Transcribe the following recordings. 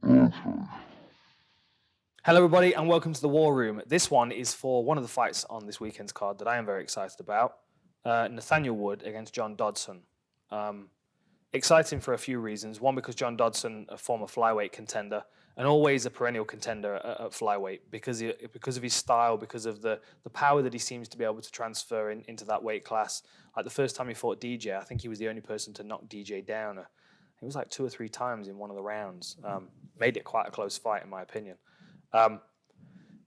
Hello, everybody, and welcome to the War Room. This one is for one of the fights on this weekend's card that I am very excited about. Nathaniel Wood against John Dodson. Exciting for a few reasons. One, because John Dodson, a former flyweight contender, and always a perennial contender at flyweight because of his style, because of the power that he seems to be able to transfer into that weight class. Like the first time he fought DJ, I think he was the only person to knock DJ down. It was like 2 or 3 times in one of the rounds. Made it quite a close fight, in my opinion. But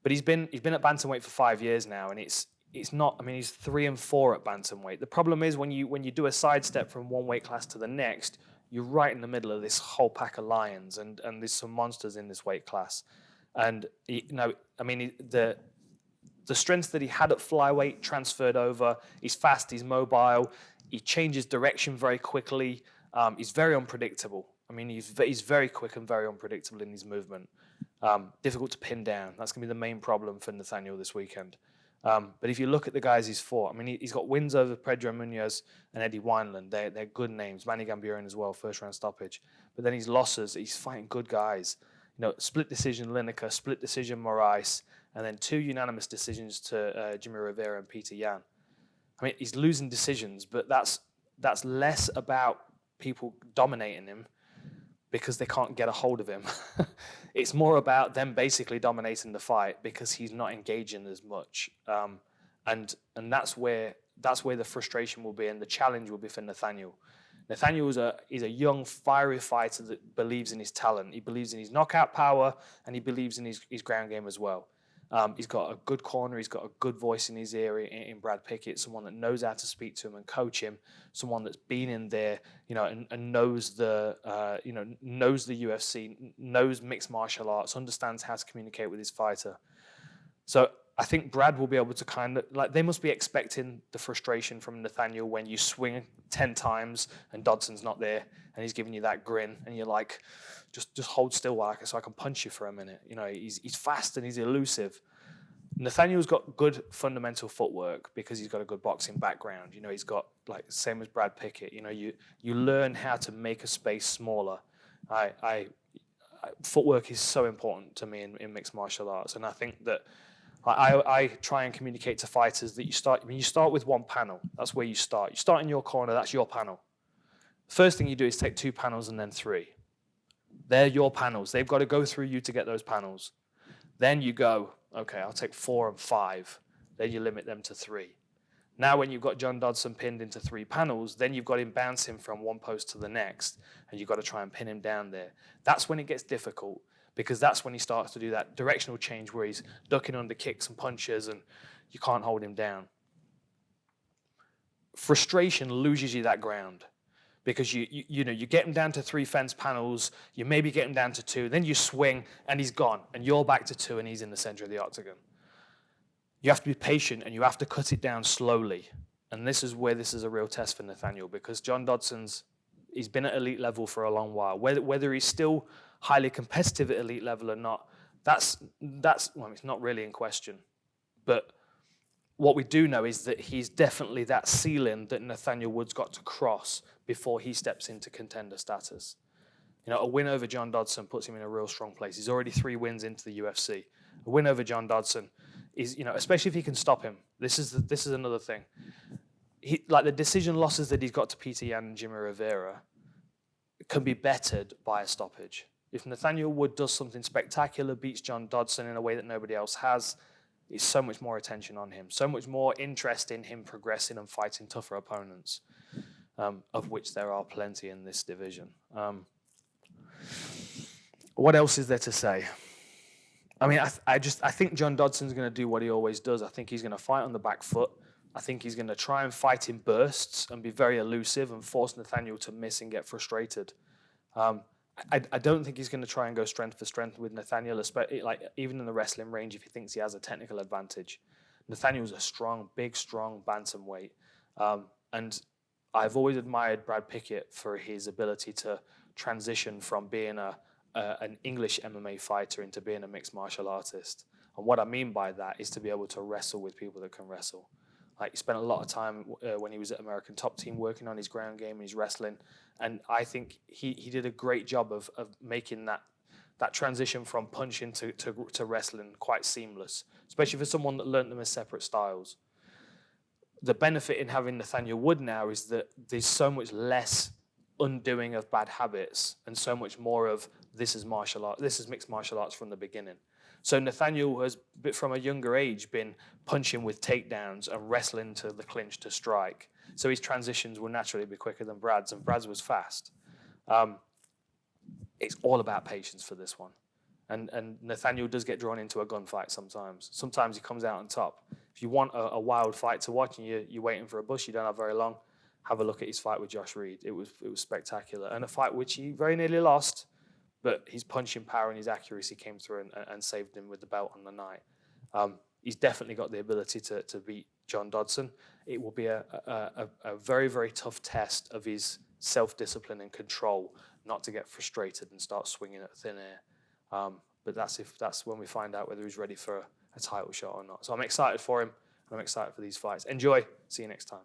he's been at bantamweight for 5 years now, and it's not. I mean, he's 3-4 at bantamweight. The problem is when you do a sidestep from one weight class to the next, you're right in the middle of this whole pack of lions, and there's some monsters in this weight class. And the strengths that he had at flyweight transferred over. He's fast, he's mobile, he changes direction very quickly. He's very unpredictable. I mean, he's very quick and very unpredictable in his movement. Difficult to pin down. That's going to be the main problem for Nathaniel this weekend. But if you look at the guys he's fought, I mean, he's got wins over Pedro Munoz and Eddie Wineland. They're good names. Manny Gambierian as well, first round stoppage. But then his losses, he's fighting good guys. You know, split decision Lineker, split decision Moraes, and then 2 unanimous decisions to Jimmy Rivera and Peter Yan. I mean, he's losing decisions, but that's less about people dominating him because they can't get a hold of him. It's more about them basically dominating the fight because he's not engaging as much. And that's where the frustration will be and the challenge will be for Nathaniel. Nathaniel is a young, fiery fighter that believes in his talent. He believes in his knockout power and he believes in his ground game as well. He's got a good corner. He's got a good voice in his ear in Brad Pickett, someone that knows how to speak to him and coach him, someone that's been in there, you know, and knows the UFC, knows mixed martial arts, understands how to communicate with his fighter. So I think Brad will be able to kind of, like, they must be expecting the frustration from Nathaniel when you swing 10 times and Dodson's not there and he's giving you that grin and you're like, just hold still so I can punch you for a minute. You know, he's fast and he's elusive. Nathaniel's got good fundamental footwork because he's got a good boxing background. You know, he's got, like, same as Brad Pickett. You know, you learn how to make a space smaller. Footwork is so important to me in mixed martial arts, and I think that I try and communicate to fighters that you start with one panel. That's where you start. You start in your corner. That's your panel. First thing you do is take 2 panels and then 3. They're your panels. They've got to go through you to get those panels. Then you go, okay, I'll take 4 and 5. Then you limit them to 3. Now when you've got John Dodson pinned into 3 panels, then you've got him bouncing from one post to the next, and you've got to try and pin him down there. That's when it gets difficult, because that's when he starts to do that directional change where he's ducking under kicks and punches, and you can't hold him down. Frustration loses you that ground. Because you get him down to 3 fence panels, you maybe get him down to 2, then you swing and he's gone, and you're back to 2 and he's in the center of the octagon. You have to be patient and you have to cut it down slowly. And this is where this is a real test for Nathaniel, because John Dodson's, he's been at elite level for a long while. Whether he's still highly competitive at elite level or not, that's it's not really in question. But what we do know is that he's definitely that ceiling that Nathaniel Wood's got to cross before he steps into contender status. You know, a win over John Dodson puts him in a real strong place. He's already 3 wins into the UFC. A win over John Dodson is, you know, especially if he can stop him. This is another thing. Like the decision losses that he's got to Peter Yan and Jimmy Rivera can be bettered by a stoppage. If Nathaniel Wood does something spectacular, beats John Dodson in a way that nobody else has, it's so much more attention on him, so much more interest in him progressing and fighting tougher opponents, of which there are plenty in this division. What else is there to say? I mean, I think John Dodson's going to do what he always does. I think he's going to fight on the back foot. I think he's going to try and fight in bursts and be very elusive and force Nathaniel to miss and get frustrated. I don't think he's going to try and go strength for strength with Nathaniel, especially, like, even in the wrestling range, if he thinks he has a technical advantage. Nathaniel's a strong, big, strong bantamweight. And I've always admired Brad Pickett for his ability to transition from being an English MMA fighter into being a mixed martial artist. And what I mean by that is to be able to wrestle with people that can wrestle. Like, he spent a lot of time when he was at American Top Team working on his ground game and his wrestling. And I think he did a great job of making that that transition from punching to wrestling quite seamless, especially for someone that learnt them as separate styles. The benefit in having Nathaniel Wood now is that there's so much less undoing of bad habits and so much more of this is martial art, this is mixed martial arts from the beginning. So Nathaniel has, from a younger age, been punching with takedowns and wrestling to the clinch to strike. So his transitions will naturally be quicker than Brad's, and Brad's was fast. It's all about patience for this one. And Nathaniel does get drawn into a gunfight sometimes. Sometimes he comes out on top. If you want a wild fight to watch and you're waiting for a bus, you don't have very long, have a look at his fight with Josh Reed. It was spectacular. And a fight which he very nearly lost, but his punching power and his accuracy came through and saved him with the belt on the night. He's definitely got the ability to beat John Dodson. It will be a very, very tough test of his self-discipline and control, not to get frustrated and start swinging at thin air. But that's when we find out whether he's ready for a title shot or not. So I'm excited for him, and I'm excited for these fights. Enjoy. See you next time.